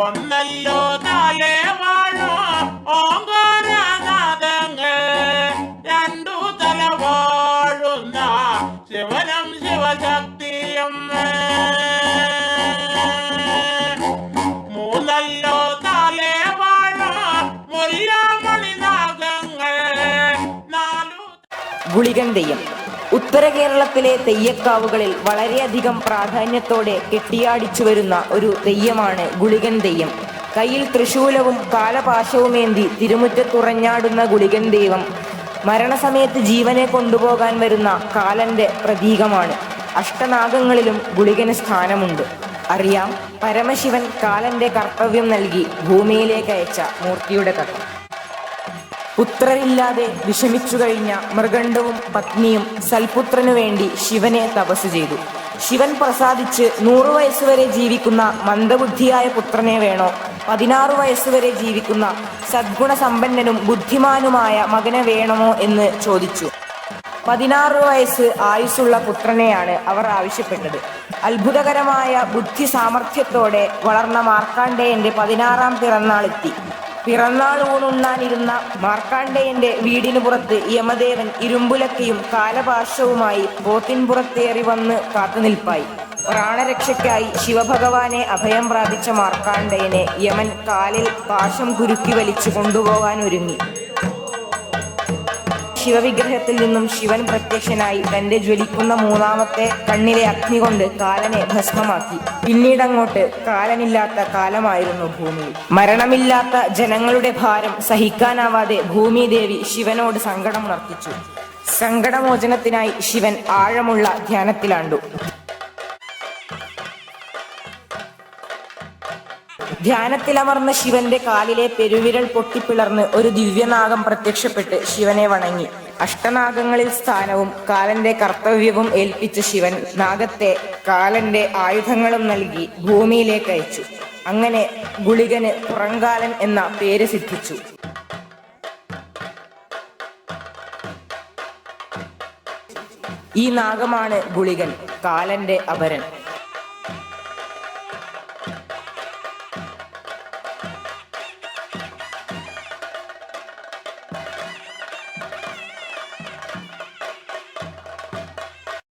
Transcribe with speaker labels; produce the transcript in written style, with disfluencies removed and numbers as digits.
Speaker 1: ഒന്നല്ലോ നാലേ വാഴോ ഓങ്കാരനാദങ്ങൾ രണ്ടു തല വാഴുന്ന ശിവനും ശിവശക്തിയും മൂന്നല്ലോ നാലേ വാഴോ മുല്ലമണിനാഗങ്ങൾ നാലു.
Speaker 2: ഗുളികൻ തെയ്യം ഉത്തര കേരളത്തിലെ തെയ്യക്കാവുകളിൽ വളരെയധികം പ്രാധാന്യത്തോടെ കെട്ടിയാടിച്ചു വരുന്ന ഒരു തെയ്യമാണ് ഗുളികൻ തെയ്യം. കയ്യിൽ തൃശൂലവും കാലപാശവുമേന്തി തിരുമുറ്റത്തുറഞ്ഞാടുന്ന ഗുളികൻ ദൈവം മരണസമയത്ത് ജീവനെ കൊണ്ടുപോകാൻ വരുന്ന കാലന്റെ പ്രതീകമാണ്. അഷ്ടനാഗങ്ങളിലും ഗുളികന് സ്ഥാനമുണ്ട്. അറിയാം പരമശിവൻ കാലന്റെ കർത്തവ്യം നൽകി ഭൂമിയിലേക്ക് അയച്ച മൂർത്തിയുടെ കഥ. പുത്രരില്ലാതെ വിഷമിച്ചു കഴിഞ്ഞ മൃഗണ്ഡവും പത്നിയും സൽപുത്രനു വേണ്ടി ശിവനെ തപസ് ചെയ്തു. ശിവൻ പ്രസാദിച്ച് 100 വയസ്സുവരെ ജീവിക്കുന്ന മന്ദബുദ്ധിയായ പുത്രനെ വേണോ 16 വയസ്സുവരെ ജീവിക്കുന്ന സദ്ഗുണസമ്പന്നനും ബുദ്ധിമാനുമായ മകനെ വേണമോ എന്ന് ചോദിച്ചു. 16 വയസ്സ് ആയുസ്സുള്ള പുത്രനെയാണ് അവർ ആവശ്യപ്പെട്ടത്. അത്ഭുതകരമായ ബുദ്ധി സാമർഥ്യത്തോടെ വളർന്ന മാർക്കാണ്ഡേയന്റെ 16ാം പിറന്നാളെത്തി. പിറന്നാൾ ഊണുണ്ണാനിരുന്ന മാർക്കാണ്ഡേയന്റെ വീടിനു പുറത്ത് യമദേവൻ ഇരുമ്പുലക്കയും കാലപാശവുമായി പോത്തിൻപുറത്തേറി വന്ന് കാത്തുനിൽപ്പായി. പ്രാണരക്ഷയ്ക്കായി ശിവഭഗവാനെ അഭയം പ്രാപിച്ച മാർക്കാണ്ഡേയനെ യമൻ കാലിൽ പാശം കുരുക്കി വലിച്ചു കൊണ്ടുപോകാൻ ഒരുങ്ങി. ശിവവിഗ്രഹത്തിൽ നിന്നും ശിവൻ പ്രത്യക്ഷനായി തന്റെ ജ്വലിക്കുന്ന 3ാമത്തെ കണ്ണിലെ അഗ്നി കൊണ്ട് കാലനെ ഭസ്മമാക്കി. പിന്നീടങ്ങോട്ട് കാലനില്ലാത്ത കാലമായിരുന്നു ഭൂമിയിൽ. മരണമില്ലാത്ത ജനങ്ങളുടെ ഭാരം സഹിക്കാനാവാതെ ഭൂമിദേവി ശിവനോട് സങ്കടമുണർത്തിച്ചു. സങ്കടമോചനത്തിനായി ശിവൻ ആഴമുള്ള ധ്യാനത്തിലാണ്ടു. ധ്യാനത്തിലമർന്ന ശിവന്റെ കാലിലെ പെരുവിരൽ പൊട്ടിപ്പിളർന്ന് ഒരു ദിവ്യനാഗം പ്രത്യക്ഷപ്പെട്ട് ശിവനെ വണങ്ങി. അഷ്ടനാഗങ്ങളിൽ സ്ഥാനവും കാലന്റെ കർത്തവ്യവും ഏൽപ്പിച്ച ശിവൻ നാഗത്തെ കാലന്റെ ആയുധങ്ങളും നൽകി ഭൂമിയിലേക്ക് അയച്ചു. അങ്ങനെ ഗുളികന് പുറങ്കാലൻ എന്ന പേര് സിദ്ധിച്ചു. ഈ നാഗമാണ് ഗുളികൻ, കാലന്റെ അപരൻ.